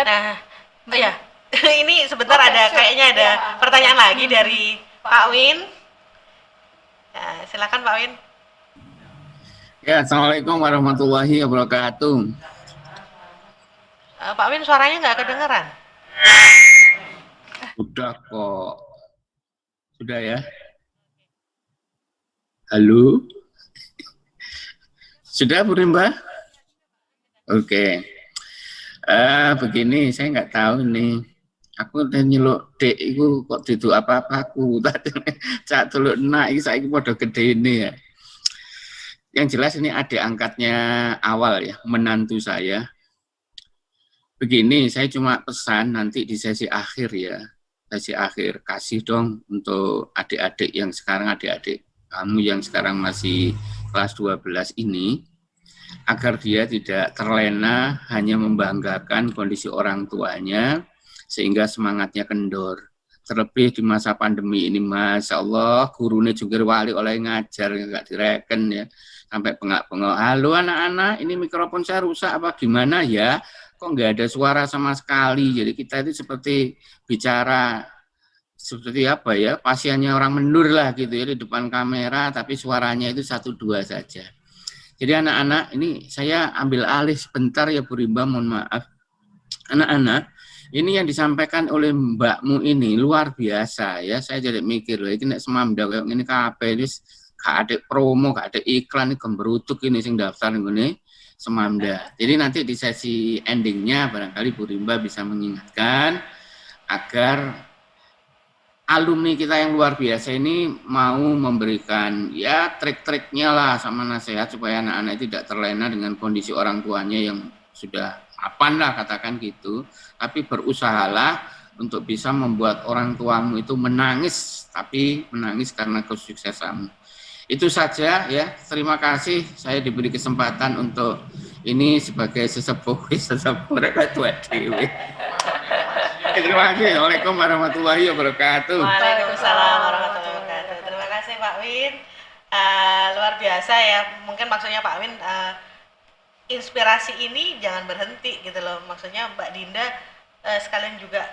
Nah, oh ya, ini sebentar ada kayaknya ada pertanyaan lagi dari Pak Win. Ya, silakan Pak Win. Ya, Assalamualaikum warahmatullahi wabarakatuh. Pak Win suaranya nggak kedengeran. Sudah kok. Sudah ya. Halo. Sudah, Bu Rimba? Oke. Begini, saya nggak tahu nih. Aku udah nyeluk dek itu kok ditu apa-apa aku. Cak teluk enak iki saiki padha gede ini ya. Yang jelas ini adik angkatnya awal ya, menantu saya. Begini, saya cuma pesan nanti di sesi akhir ya. Sesi akhir, kasih dong untuk adik-adik yang sekarang, adik-adik kamu yang sekarang masih kelas 12 ini, agar dia tidak terlena hanya membanggakan kondisi orang tuanya, sehingga semangatnya kendor. Terlebih di masa pandemi ini, Masya Allah, gurunya juga wali oleh ngajar, nggak direken ya, sampai bengak-bengok, halo anak-anak, ini mikrofon saya rusak apa gimana ya, kok nggak ada suara sama sekali, jadi kita itu seperti bicara, seperti apa ya, pasiennya orang mendur lah gitu ya, di depan kamera, tapi suaranya itu 1-2 saja. Jadi anak-anak, ini saya ambil alih sebentar ya Bu Rimba, mohon maaf. Anak-anak, ini yang disampaikan oleh mbakmu ini luar biasa ya. Saya jadi mikir loh, ini nek semamda kayak ini kabeh wis gak ada promo, gak ada iklan, ini gemberutuk ini sing daftar ini semamda. Jadi nanti di sesi endingnya barangkali Bu Rimba bisa mengingatkan agar alumni kita yang luar biasa ini mau memberikan ya trik-triknya lah sama nasihat supaya anak-anak tidak terlena dengan kondisi orang tuanya yang sudah mapan lah katakan gitu, tapi berusahalah untuk bisa membuat orang tuamu itu menangis, tapi menangis karena kesuksesanmu. Itu saja ya, terima kasih saya diberi kesempatan untuk ini sebagai sesepuh mereka tua dewi. Terima kasih. Assalamualaikum warahmatullahi wabarakatuh. Waalaikumsalam warahmatullahi wabarakatuh. Terima kasih Pak Win. Luar biasa ya. Mungkin maksudnya Pak Win inspirasi ini jangan berhenti gitu loh. Maksudnya Mbak Dinda sekalian juga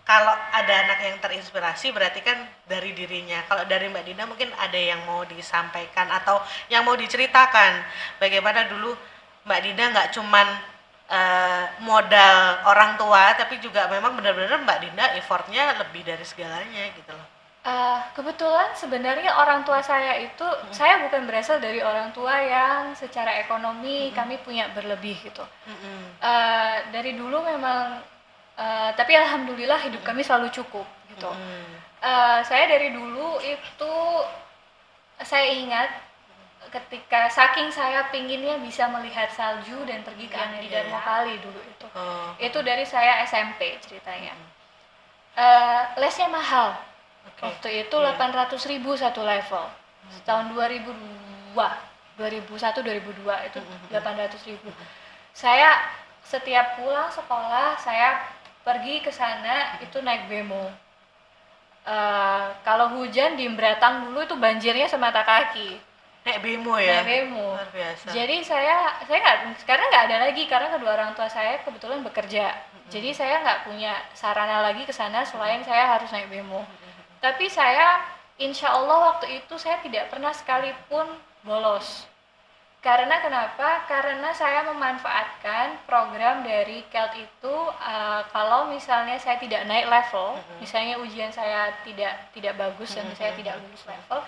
kalau ada anak yang terinspirasi berarti kan dari dirinya. Kalau dari Mbak Dinda mungkin ada yang mau disampaikan atau yang mau diceritakan. Bagaimana dulu Mbak Dinda nggak cuman modal orang tua, tapi juga memang benar-benar Mbak Dinda effortnya lebih dari segalanya gitu loh. Kebetulan sebenarnya orang tua saya itu, saya bukan berasal dari orang tua yang secara ekonomi kami punya berlebih gitu. Dari dulu memang, tapi alhamdulillah hidup kami selalu cukup gitu. Saya dari dulu itu, saya ingat ketika saking saya pinginnya bisa melihat salju dan pergi ke Amerika 2 kali dulu itu. Itu dari saya SMP ceritanya. Lesnya mahal. Waktu itu 800.000 satu level. Tahun 2001 2002 itu 800.000. Saya setiap pulang sekolah saya pergi ke sana itu naik bemo. Kalau hujan di Beratang dulu itu banjirnya semata kaki. Naik bemo ya? Naik bemo. Luar biasa. Jadi saya nggak, sekarang nggak ada lagi karena kedua orang tua saya kebetulan bekerja. Jadi saya nggak punya sarana lagi ke sana selain saya harus naik bemo. Tapi saya, insya Allah waktu itu saya tidak pernah sekalipun bolos. Karena kenapa? Karena saya memanfaatkan program dari KELT itu, kalau misalnya saya tidak naik level, misalnya ujian saya tidak bagus dan saya tidak lulus level,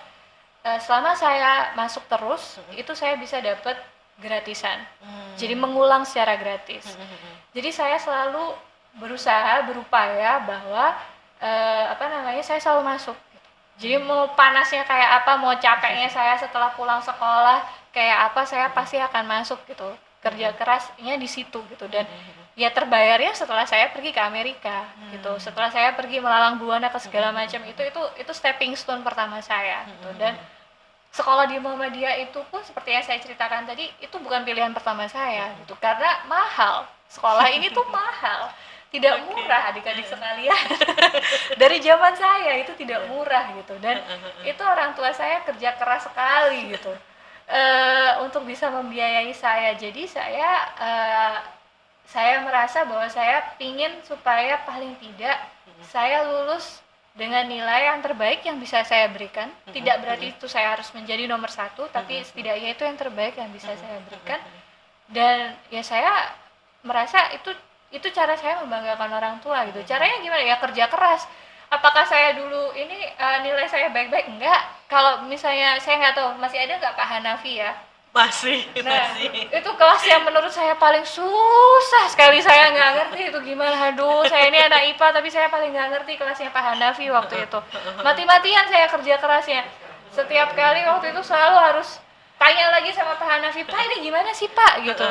selama saya masuk terus, itu saya bisa dapat gratisan. Jadi mengulang secara gratis. Jadi saya selalu berusaha, berupaya bahwa saya selalu masuk. Jadi mau panasnya kayak apa, mau capeknya saya setelah pulang sekolah kayak apa, saya pasti akan masuk gitu. Kerja kerasnya di situ gitu, dan ya terbayarnya setelah saya pergi ke Amerika gitu. Setelah saya pergi melalang buana ke segala macam itu stepping stone pertama saya gitu. Dan sekolah di Muhammadiyah itu pun seperti yang saya ceritakan tadi, itu bukan pilihan pertama saya gitu, karena mahal. Sekolah ini tuh mahal, tidak murah adik-adik sekalian. Dari zaman saya itu tidak murah gitu, dan itu orang tua saya kerja keras sekali gitu untuk bisa membiayai saya. Jadi saya saya merasa bahwa saya pingin supaya paling tidak saya lulus dengan nilai yang terbaik yang bisa saya berikan. Tidak berarti itu saya harus menjadi nomor 1, tapi setidaknya itu yang terbaik yang bisa saya berikan. Dan ya saya merasa itu cara saya membanggakan orang tua gitu. Caranya gimana ya, kerja keras. Apakah saya dulu ini nilai saya baik-baik? Enggak. Kalau misalnya saya nggak tahu masih ada nggak Pak Hanafi ya. Masih. Itu kelas yang menurut saya paling susah sekali, saya nggak ngerti itu gimana. Aduh, saya ini anak IPA tapi saya paling nggak ngerti kelasnya Pak Hanafi waktu itu. Mati-matian saya kerja kerasnya. Setiap kali waktu itu selalu harus tanya lagi sama Pak Hanafi, Pak ini gimana sih Pak gitu.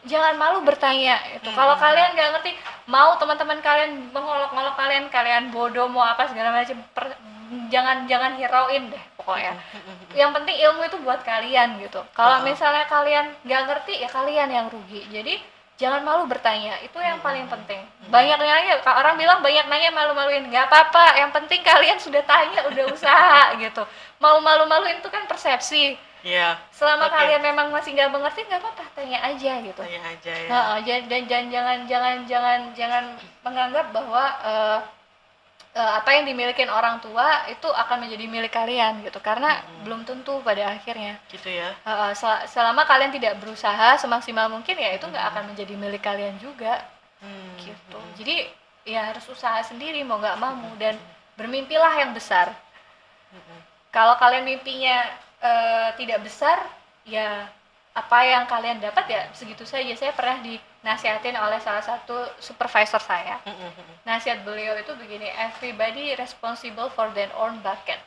Jangan malu bertanya itu. Kalau kalian nggak ngerti, mau teman-teman kalian mengolok-olok kalian bodoh mau apa segala macam, jangan hirauin deh pokoknya. Yang penting ilmu itu buat kalian gitu. Kalau misalnya kalian nggak ngerti ya kalian yang rugi. Jadi jangan malu bertanya, itu yang paling penting. Banyak nanya, orang bilang banyak nanya malu-maluin, nggak apa-apa. Yang penting kalian sudah tanya, udah usaha gitu. Mau malu-maluin itu kan persepsi. Iya. Selama kalian memang masih nggak mengerti, nggak apa-apa, tanya aja gitu. Tanya aja ya. Dan jangan menganggap bahwa apa yang dimiliki orang tua itu akan menjadi milik kalian gitu, karena belum tentu pada akhirnya Gitu ya. selama kalian tidak berusaha semaksimal mungkin ya itu nggak akan menjadi milik kalian juga gitu. Jadi ya harus usaha sendiri mau nggak mau, dan bermimpilah yang besar. Kalau kalian mimpinya tidak besar, ya apa yang kalian dapat ya segitu saja. Saya pernah dinasihatin oleh salah satu supervisor saya. Nasihat beliau itu begini, everybody responsible for their own bucket.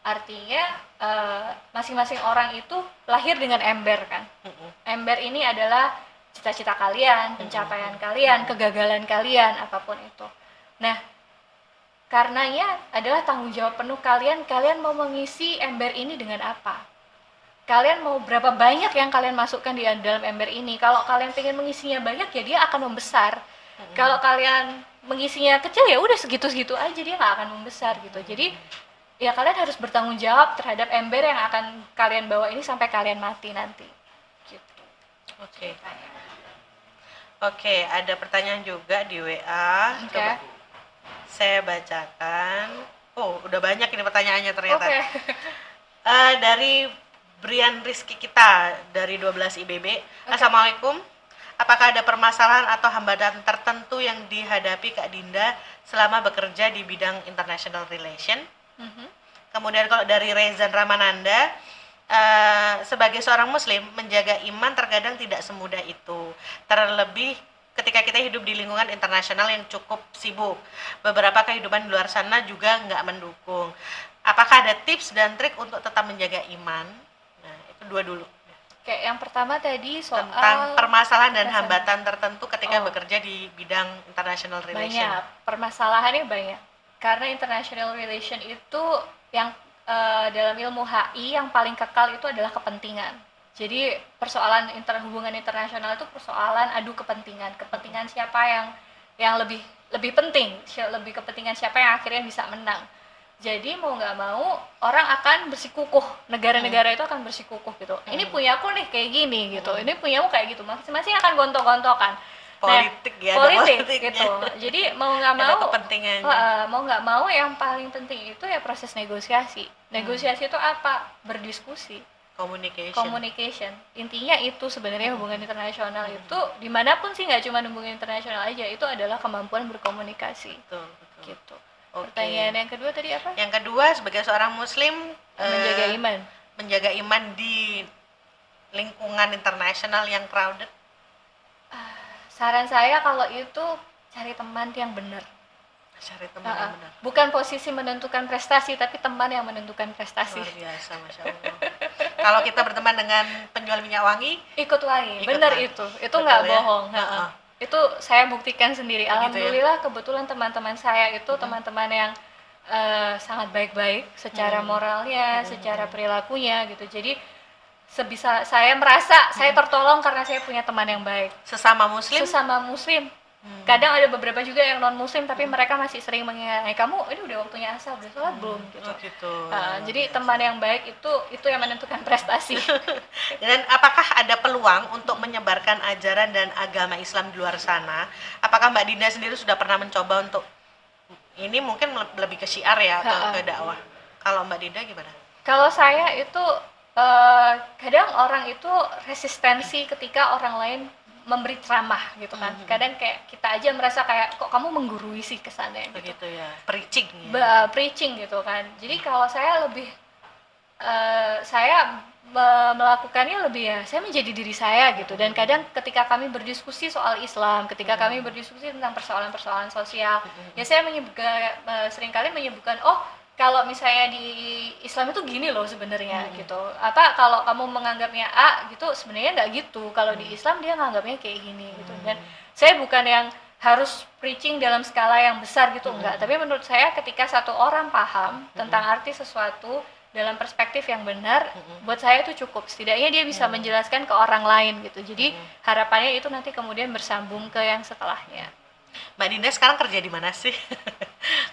Artinya masing-masing orang itu lahir dengan ember kan. Ember ini adalah cita-cita kalian, pencapaian kalian, kegagalan kalian, apapun itu. Nah, karenanya adalah tanggung jawab penuh kalian mau mengisi ember ini dengan apa. Kalian mau berapa banyak yang kalian masukkan di dalam ember ini. Kalau kalian pengen mengisinya banyak ya dia akan membesar. Kalau kalian mengisinya kecil ya udah segitu-segitu aja, dia nggak akan membesar gitu. Jadi ya kalian harus bertanggung jawab terhadap ember yang akan kalian bawa ini sampai kalian mati nanti gitu. Oke, ada pertanyaan juga di WA. Coba saya bacakan. Oh, udah banyak ini pertanyaannya ternyata. Dari Brian Rizky kita dari 12 IBB. Assalamualaikum. Apakah ada permasalahan atau hambatan tertentu yang dihadapi Kak Dinda selama bekerja di bidang international relation? Kemudian kalau dari Rezan Ramananda, sebagai seorang muslim menjaga iman terkadang tidak semudah itu. Terlebih ketika kita hidup di lingkungan internasional yang cukup sibuk. Beberapa kehidupan di luar sana juga nggak mendukung. Apakah ada tips dan trik untuk tetap menjaga iman? Nah, itu dua dulu. Oke, yang pertama tadi soal tentang permasalahan dan hambatan tertentu ketika bekerja di bidang international relation. Banyak, permasalahannya banyak. Karena international relation itu yang dalam ilmu HI yang paling kekal itu adalah kepentingan. Jadi persoalan hubungan internasional itu persoalan adu kepentingan. Kepentingan siapa yang lebih penting, lebih kepentingan siapa yang akhirnya bisa menang. Jadi mau nggak mau orang akan bersikukuh, negara-negara itu akan bersikukuh gitu. Ini punya aku nih kayak gini gitu, ini punyamu kayak gitu, masing-masing akan gontok-gontokan. Politik ya, politik gitu. Jadi mau nggak mau, mau nggak mau yang paling penting itu ya proses negosiasi. Negosiasi itu apa? Berdiskusi. Communication. Intinya itu sebenarnya hubungan internasional itu dimanapun sih, nggak cuma hubungan internasional aja, itu adalah kemampuan berkomunikasi. Betul. Gitu. Pertanyaan yang kedua tadi apa? Yang kedua, sebagai seorang muslim menjaga iman di lingkungan internasional yang crowded. Saran saya kalau itu cari teman yang benar. Cari teman yang benar. Bukan posisi menentukan prestasi, tapi teman yang menentukan prestasi. Luar biasa, Masya Allah. Kalau kita berteman dengan penjual minyak wangi, ikut wangi. Benar itu nggak bohong. Itu saya buktikan sendiri. Alhamdulillah kebetulan teman-teman saya itu teman-teman yang sangat baik-baik secara moralnya, secara perilakunya gitu. Jadi sebisa saya merasa saya tertolong karena saya punya teman yang baik. Sesama muslim Kadang ada beberapa juga yang non muslim tapi mereka masih sering mengingatkan, kamu ini udah waktunya asar, udah sholat belum gitu. Oh gitu. Jadi teman yang baik itu yang menentukan prestasi. Dan apakah ada peluang untuk menyebarkan ajaran dan agama Islam di luar sana? Apakah Mbak Dinda sendiri sudah pernah mencoba untuk, ini mungkin lebih ke syiar ya atau ke dakwah? Kalau Mbak Dinda gimana? Kalau saya itu kadang orang itu resistensi ketika orang lain memberi ceramah gitu kan. Kadang kayak kita aja merasa kayak kok kamu menggurui sih kesannya gitu. Begitu ya, preaching ya. Preaching gitu kan. Jadi kalau saya lebih saya melakukannya lebih ya saya menjadi diri saya gitu. Dan kadang ketika kami berdiskusi soal Islam, ketika kami berdiskusi tentang persoalan-persoalan sosial, ya saya seringkali menyebutkan, oh kalau misalnya di Islam itu gini loh sebenarnya gitu. Apa kalau kamu menganggapnya A gitu, sebenarnya nggak gitu. Kalau di Islam dia nganggapnya kayak gini gitu. Dan saya bukan yang harus preaching dalam skala yang besar gitu, enggak. Tapi menurut saya ketika satu orang paham tentang arti sesuatu dalam perspektif yang benar, buat saya itu cukup. Setidaknya dia bisa menjelaskan ke orang lain gitu. Jadi harapannya itu nanti kemudian bersambung ke yang setelahnya. Mbak Dinda sekarang kerja di mana sih?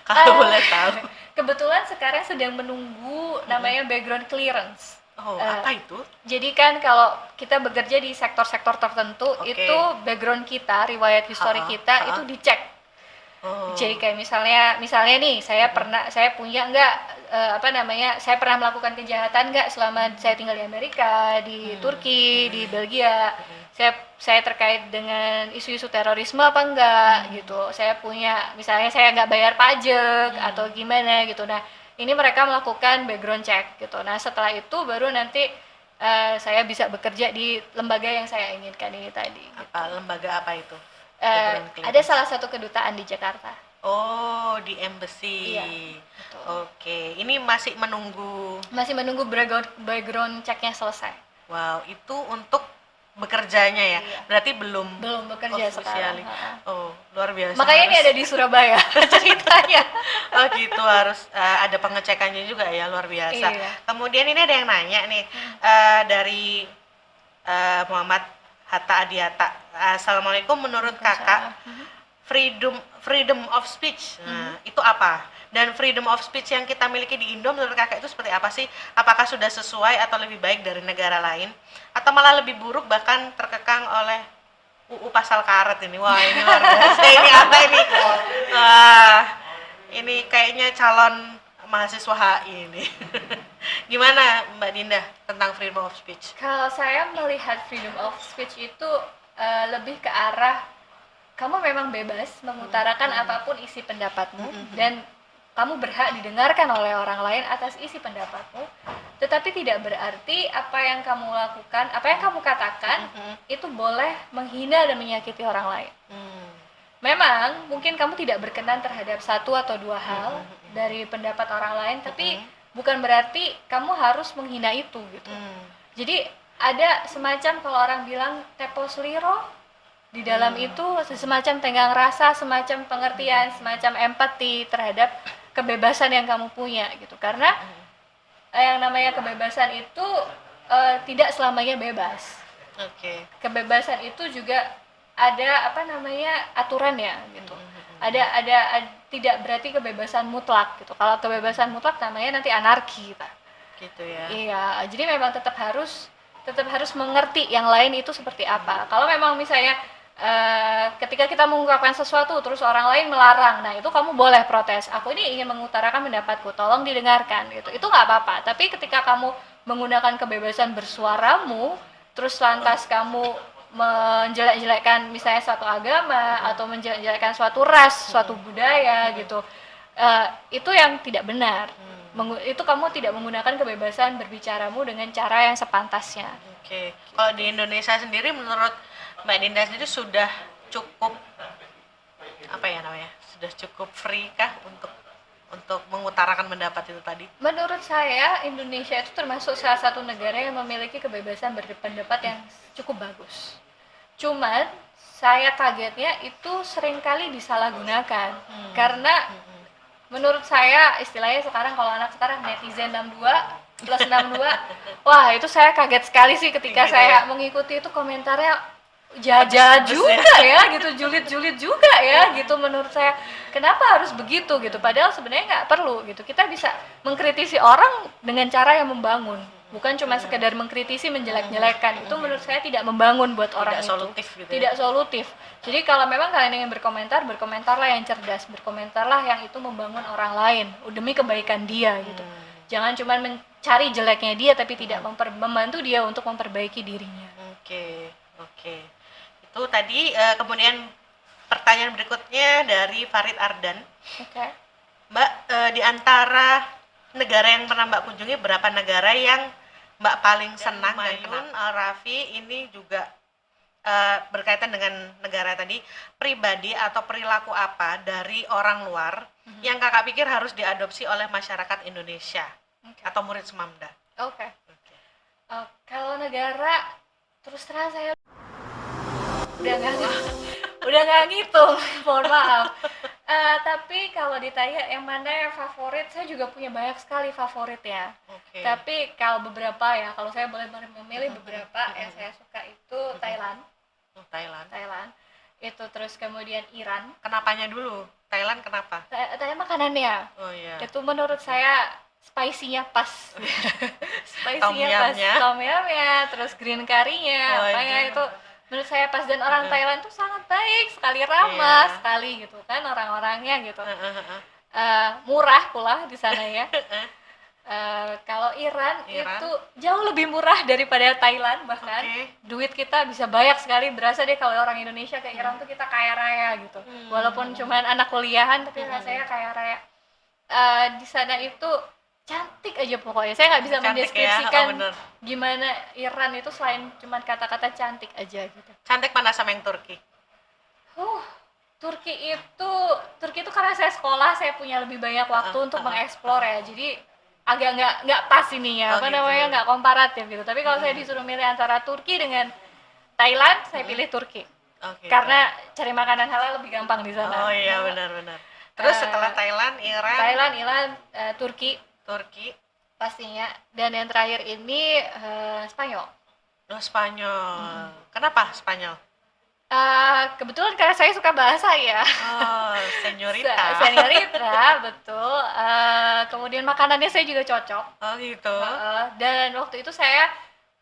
Kalau boleh tahu. Kebetulan sekarang sedang menunggu namanya background clearance. Oh, apa itu? Jadi kan kalau kita bekerja di sektor-sektor tertentu, itu background kita, riwayat histori kita itu dicek. Jadi kayak misalnya nih, saya punya nggak saya pernah melakukan kejahatan nggak selama saya tinggal di Amerika, di Turki, di Belgia. Saya terkait dengan isu-isu terorisme apa enggak gitu. Saya punya, misalnya saya nggak bayar pajak atau gimana gitu. Nah, ini mereka melakukan background check gitu. Nah, setelah itu baru nanti saya bisa bekerja di lembaga yang saya inginkan ini tadi. Lembaga apa itu? Ada salah satu kedutaan di Jakarta. Oh, di embassy. Iya, Oke, ini masih menunggu background check-nya selesai. Wow, itu untuk bekerjanya ya? Iya. Berarti belum bekerja sekarang. Oh, luar biasa. Makanya ini ada di Surabaya ceritanya. Oh gitu, harus ada pengecekannya juga ya, luar biasa. Iya. Kemudian ini ada yang nanya nih, dari Muhammad Hatta Adiata. Assalamualaikum, menurut kakak freedom of speech itu apa? Dan freedom of speech yang kita miliki di Indo menurut kakak itu seperti apa sih? Apakah sudah sesuai atau lebih baik dari negara lain? Atau malah lebih buruk bahkan terkekang oleh UU pasal karet ini? Wah, ini luar biasa. Ini apa ini? Ini kayaknya calon mahasiswa HI ini. Gimana Mbak Dinda tentang freedom of speech? Kalau saya melihat freedom of speech itu lebih ke arah kamu memang bebas mengutarakan apapun isi pendapatmu dan kamu berhak didengarkan oleh orang lain atas isi pendapatmu, tetapi tidak berarti apa yang kamu lakukan, apa yang kamu katakan itu boleh menghina dan menyakiti orang lain. Memang mungkin kamu tidak berkenan terhadap satu atau dua hal dari pendapat orang lain, tapi bukan berarti kamu harus menghina itu gitu. Jadi ada semacam, kalau orang bilang tepo seliro, di dalam itu semacam tenggang rasa, semacam pengertian, semacam empati terhadap kebebasan yang kamu punya gitu. Karena yang namanya kebebasan itu tidak selamanya bebas. Kebebasan itu juga ada aturan ya gitu. Ada tidak berarti kebebasan mutlak gitu. Kalau kebebasan mutlak namanya nanti anarki gitu. Gitu ya. Iya, jadi memang tetap harus mengerti yang lain itu seperti apa. Kalau memang misalnya ketika kita mengungkapkan sesuatu terus orang lain melarang, nah itu kamu boleh protes. Aku ini ingin mengutarakan pendapatku, tolong didengarkan gitu. Itu nggak apa-apa. Tapi ketika kamu menggunakan kebebasan bersuaramu, terus lantas kamu menjelek-jelekkan misalnya suatu agama atau menjelek-jelekkan suatu ras, suatu budaya gitu, itu yang tidak benar. Itu kamu tidak menggunakan kebebasan berbicaramu dengan cara yang sepantasnya. Kalau di Indonesia sendiri menurut Mbak Dinda sendiri sudah cukup sudah cukup free kah untuk mengutarakan pendapat itu tadi? Menurut saya Indonesia itu termasuk salah satu negara yang memiliki kebebasan berpendapat yang cukup bagus. Cuman saya kagetnya itu seringkali disalahgunakan. Karena menurut saya istilahnya sekarang, kalau anak sekarang netizen 62 plus 62, wah itu saya kaget sekali sih ketika saya mengikuti itu komentarnya. jaja Pedes-pedes juga ya gitu, julid-julid juga ya gitu menurut saya. Kenapa harus begitu gitu? Padahal sebenarnya nggak perlu gitu. Kita bisa mengkritisi orang dengan cara yang membangun, bukan cuma sekedar mengkritisi menjelek-jelekan. Itu menurut saya tidak membangun buat orang Tidak itu. solutif gitu ya. Tidak solutif. Jadi kalau memang kalian ingin berkomentar, berkomentarlah yang cerdas, berkomentarlah yang itu membangun orang lain demi kebaikan dia gitu. Jangan cuma mencari jeleknya dia tapi tidak membantu dia untuk memperbaiki dirinya. Oke. Itu tadi kemudian pertanyaan berikutnya dari Farid Ardan. Oke. Mbak, di antara negara yang pernah Mbak kunjungi, berapa negara yang Mbak paling senang? Mayun, Raffi, ini juga berkaitan dengan negara tadi, pribadi atau perilaku apa dari orang luar yang kakak pikir harus diadopsi oleh masyarakat Indonesia atau murid Semamda? Oke. Kalau negara, terus terang saya udah nggak ngitung, mohon maaf. Tapi kalau ditanya yang mana yang favorit, saya juga punya banyak sekali favorit ya. Tapi kalau beberapa ya, kalau saya boleh memilih beberapa yang saya suka itu Thailand. Thailand. Itu terus kemudian Iran. Kenapanya dulu? Thailand kenapa? Thailand makanannya. Oh iya. Itu menurut saya spicy-nya pas. Spicy-nya pas. Tom-yumnya. Tom-yumnya, terus green curry-nya, apanya itu menurut saya pas. Dan orang Thailand tuh sangat baik sekali, ramah sekali gitu kan orang-orangnya gitu. Murah pula di sana ya. Kalau Iran itu jauh lebih murah daripada Thailand, bahkan duit kita bisa banyak sekali. Berasa deh kalau orang Indonesia ke Iran tuh kita kaya raya gitu. Walaupun cuman anak kuliahan tapi rasanya kaya raya. Di sana itu cantik aja pokoknya. Saya nggak bisa mendeskripsikan gimana Iran itu selain cuma kata-kata cantik aja gitu. Cantik mana sama yang Turki? Turki itu karena saya sekolah, saya punya lebih banyak waktu untuk mengeksplor ya. Jadi agak nggak pas ininya, nggak komparatif gitu. Tapi kalau saya disuruh milih antara Turki dengan Thailand, saya pilih Turki. Karena cari makanan halal lebih gampang di sana. Oh iya, benar. Terus setelah Thailand, Iran, Turki pastinya. Dan yang terakhir ini Spanyol. Spanyol. Kenapa Spanyol? Kebetulan karena saya suka bahasa ya. Senyorita, betul. Kemudian makanannya saya juga cocok. Oh gitu. Dan waktu itu saya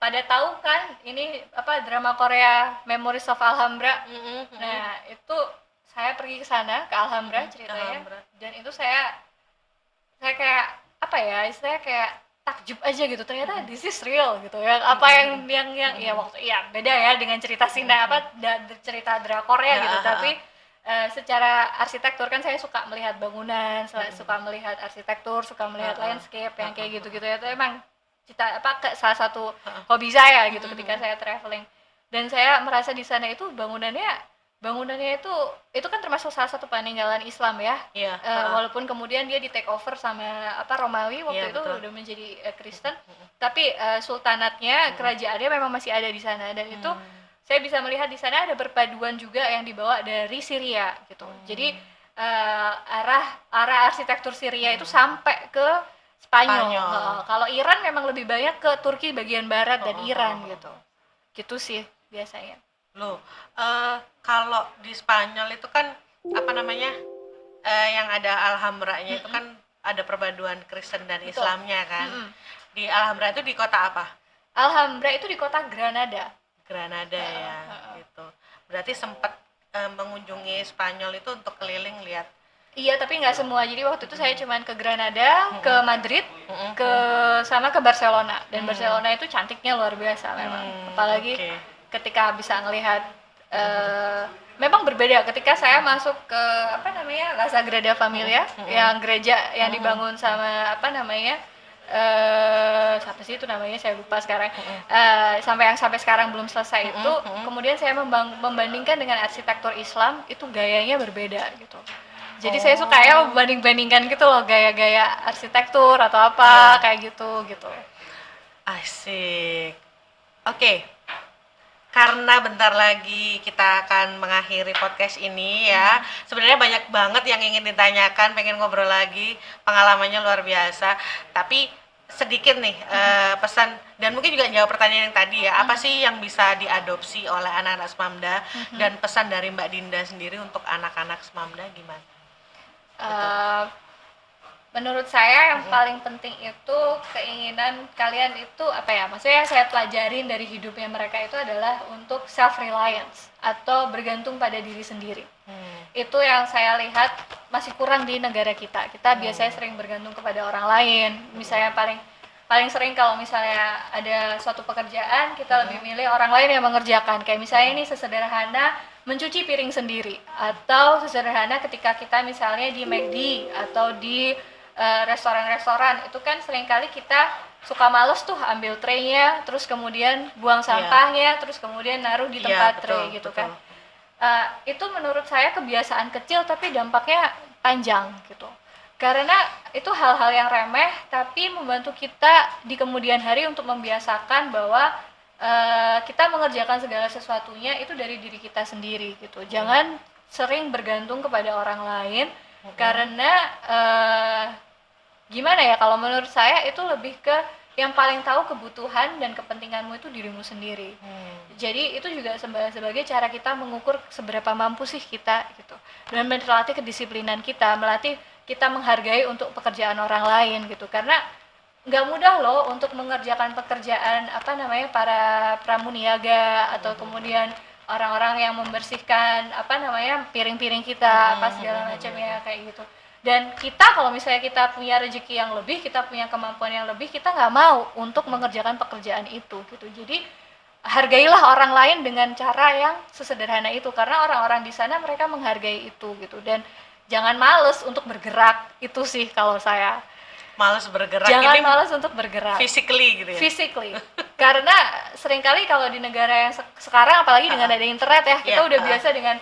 pada tahu kan ini drama Korea Memories of Alhambra. Nah itu saya pergi ke sana, ke Alhambra ceritanya. Dan itu saya kayak istilahnya kayak takjub aja gitu, ternyata this is real gitu ya. Yang ya waktu beda ya dengan cerita cerita drakornya gitu. Tapi secara arsitektur kan saya suka melihat bangunan, suka melihat arsitektur, suka melihat landscape yang kayak gitu-gitu ya. Itu emang salah satu hobi saya gitu ketika saya traveling. Dan saya merasa di sana itu bangunannya itu kan termasuk salah satu peninggalan Islam ya. Walaupun kemudian dia di take over sama Romawi waktu itu udah menjadi Kristen. Tapi sultanatnya, kerajaannya memang masih ada di sana. Dan itu saya bisa melihat di sana ada perpaduan juga yang dibawa dari Syria gitu. Jadi arah arsitektur Syria itu sampai ke Spanyol. Kalau Iran memang lebih banyak ke Turki bagian barat dan Iran gitu. Gitu sih biasanya. Kalau di Spanyol itu kan yang ada Alhambra-nya itu kan ada perpaduan Kristen dan Islamnya kan. Di Alhambra itu di kota apa? Alhambra itu di kota Granada ya gitu. Berarti sempat mengunjungi Spanyol itu untuk keliling lihat. Iya, tapi nggak semua. Jadi waktu itu saya cuman ke Granada, ke Madrid, sama ke Barcelona. Dan Barcelona itu cantiknya luar biasa memang. Apalagi ketika bisa ngelihat memang berbeda ketika saya masuk ke La Sagrada Familia, yang gereja yang dibangun sama siapa sih itu namanya, saya lupa sekarang. Sampai sekarang belum selesai itu. Kemudian saya membandingkan dengan arsitektur Islam, itu gayanya berbeda gitu. Jadi saya suka ya banding-bandingkan gitu loh, gaya-gaya arsitektur atau apa kayak gitu. Asik. Oke. Karena bentar lagi kita akan mengakhiri podcast ini ya. Sebenarnya banyak banget yang ingin ditanyakan, pengen ngobrol lagi, pengalamannya luar biasa. Tapi sedikit nih pesan dan mungkin juga jawab pertanyaan yang tadi ya, apa sih yang bisa diadopsi oleh anak-anak Semamda dan pesan dari Mbak Dinda sendiri untuk anak-anak Semamda gimana? Eh, Menurut saya yang paling penting itu keinginan kalian itu apa ya? Maksudnya yang saya pelajarin dari hidupnya mereka itu adalah untuk self reliance atau bergantung pada diri sendiri. Itu yang saya lihat masih kurang di negara kita. Kita biasanya sering bergantung kepada orang lain. Misalnya paling sering kalau misalnya ada suatu pekerjaan, kita lebih milih orang lain yang mengerjakan. Kayak misalnya ini sesederhana mencuci piring sendiri, atau sesederhana ketika kita misalnya di McD atau di restoran-restoran, itu kan seringkali kita suka males tuh ambil tray-nya, terus kemudian buang sampahnya, terus kemudian naruh di tempat tray gitu kan. Itu menurut saya kebiasaan kecil tapi dampaknya panjang gitu. Karena itu hal-hal yang remeh tapi membantu kita di kemudian hari untuk membiasakan bahwa kita mengerjakan segala sesuatunya itu dari diri kita sendiri gitu. Jangan sering bergantung kepada orang lain karena gimana ya, kalau menurut saya itu lebih ke yang paling tahu kebutuhan dan kepentinganmu itu dirimu sendiri. Jadi itu juga sebagai cara kita mengukur seberapa mampu sih kita gitu. Dan melatih kedisiplinan kita, melatih kita menghargai untuk pekerjaan orang lain gitu. Karena nggak mudah loh untuk mengerjakan pekerjaan para pramuniaga atau kemudian orang-orang yang membersihkan piring-piring kita apa segala macam ya kayak gitu. Dan kita kalau misalnya kita punya rezeki yang lebih, kita punya kemampuan yang lebih, kita nggak mau untuk mengerjakan pekerjaan itu gitu. Jadi hargailah orang lain dengan cara yang sesederhana itu, karena orang-orang di sana mereka menghargai itu gitu. Dan jangan males untuk bergerak, itu sih kalau saya. Males bergerak, jangan ini males untuk bergerak physically gitu ya. Physically. Karena seringkali kalau di negara yang sekarang apalagi dengan ada internet ya, kita udah biasa dengan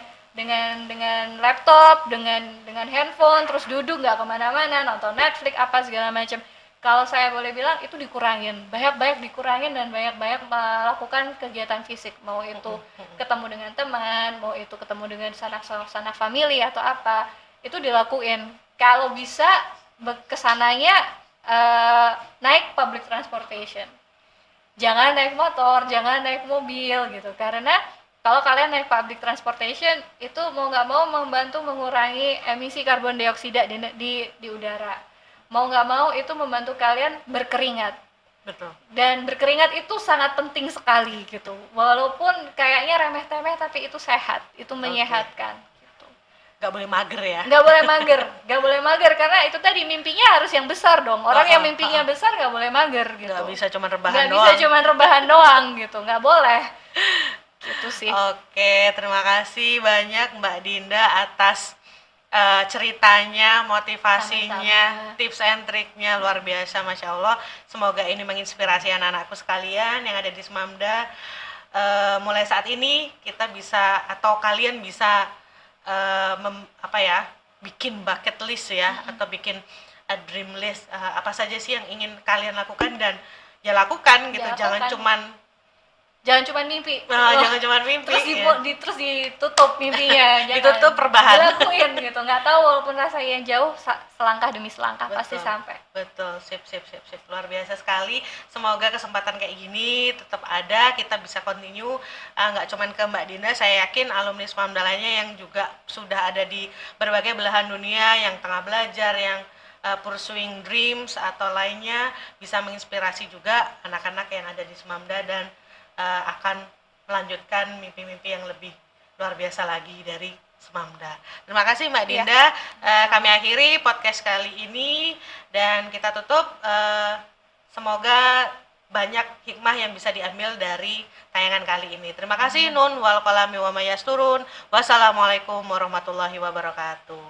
laptop, dengan handphone, terus duduk nggak kemana-mana, nonton Netflix apa segala macam. Kalau saya boleh bilang itu dikurangin, banyak-banyak dikurangin dan banyak-banyak melakukan kegiatan fisik, mau itu ketemu dengan teman, mau itu ketemu dengan sanak family atau apa, itu dilakuin. Kalau bisa kesananya naik public transportation, jangan naik motor, jangan naik mobil gitu, karena kalau kalian naik public transportation itu mau nggak mau membantu mengurangi emisi karbon dioksida di udara. Mau nggak mau itu membantu kalian berkeringat. Betul. Dan berkeringat itu sangat penting sekali gitu. Walaupun kayaknya remeh-temeh tapi itu sehat, itu menyehatkan. Gitu. Nggak boleh mager ya? Nggak boleh mager karena itu tadi mimpinya harus yang besar dong. Orang yang mimpinya besar nggak boleh mager gitu. Nggak bisa cuma rebahan nggak doang. bisa cuma rebahan doang gitu, nggak boleh. Gitu sih. Oke, terima kasih banyak Mbak Dinda atas ceritanya, motivasinya, tips and triknya luar biasa, Masya Allah. Semoga ini menginspirasi anak-anakku sekalian yang ada di Semamda. Mulai saat ini kita bisa atau kalian bisa bikin bucket list ya, atau bikin dream list, apa saja sih yang ingin kalian lakukan dan ya lakukan gitu. Jangan cuma mimpi. Jangan cuma mimpi. Terus ditutup mimpinya. Ditutup perbahan. Dilakuin gitu. Nggak tahu walaupun rasanya jauh, selangkah demi selangkah pasti sampai. Betul. Sip. Luar biasa sekali. Semoga kesempatan kayak gini tetap ada. Kita bisa continue. Nggak cuma ke Mbak Dinda. Saya yakin alumni Semamda lainnya yang juga sudah ada di berbagai belahan dunia, yang tengah belajar, yang pursuing dreams atau lainnya, bisa menginspirasi juga anak-anak yang ada di Semamda dan akan melanjutkan mimpi-mimpi yang lebih luar biasa lagi dari Semamda. Terima kasih Mbak Dinda. Kami akhiri podcast kali ini dan kita tutup. Semoga banyak hikmah yang bisa diambil dari tayangan kali ini. Terima kasih. Nun wal qalami wa mayasturun. Wassalamualaikum warahmatullahi wabarakatuh.